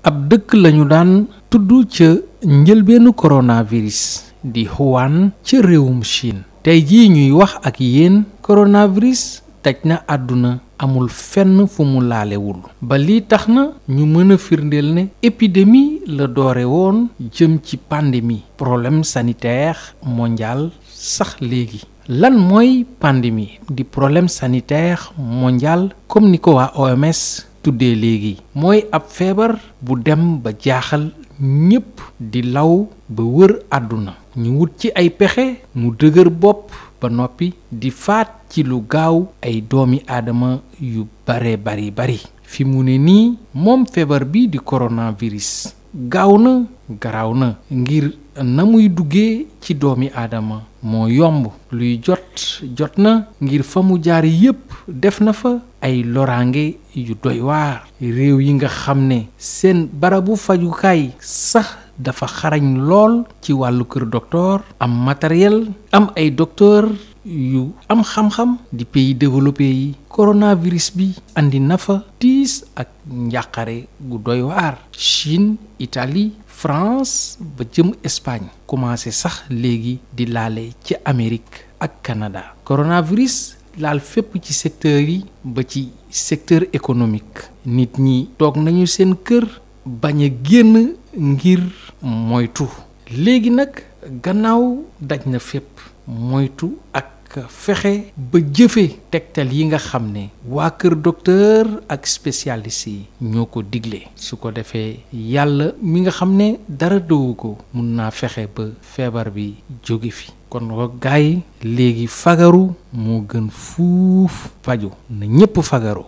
ab dëkk lañu daan tudd ca njëlbeenu coronavirus di HUWAN ca réewum Chine. tey jii ñuy wax ak yéen coronavirus daj na àdduna, amul fenn fu mu laalewul ba lii tax na ñu mën a firndeel ne épidémie la doore woon jëm ci pandémie, problème sanitaire mondial sax léegi. lan mooy pandémie di problème sanitaire mondial comme ni ko waa OMS tuddee léegi? mooy ab feebar bu dem ba jaaxal ñépp di law ba wër àdduna, ñu wut ci ay pexe mu dëgër bopp ba noppi di faat ci lu gaaw ay doomi aadama yu bari. fi mu ne nii moom feebar bi di coronavirus gaaw na garaaw na ngir na muy duggee ci doomi aadama moo yomb, luy jot na ngir fa mu jaar yépp def na fa ay loraange yu doy waar. réew yi nga xam ne seen barabu fajukaay sax dafa xarañ lool ci wàllu kër docteur, am matériel, am ay docteur yu am xam-xam di pays développé yi, coronavirus bi andi na fa tiis ak njàqare gu doy waar. Chine, Italie, France ba jëm Espagne commencé sax léegi di laale ci Amérique ak Canada. coronavirus laal fépp ci secteur yi ba ci secteur économique. nit ñi toog nañu seen kër bañ a génn ngir moytu. léegi nag gannaaw daj na fépp, moytu ak fexe ba jëfe tegtal yi nga xam ne waa kër docteur ak spécialiste yi ñoo ko digle. su ko defee yàlla mi nga xam ne dara dowu ko mun naa fexe ba feebar bi jóge fi. kon gaay léegi fagaru moo gën fuuf faju na ñépp fagaru.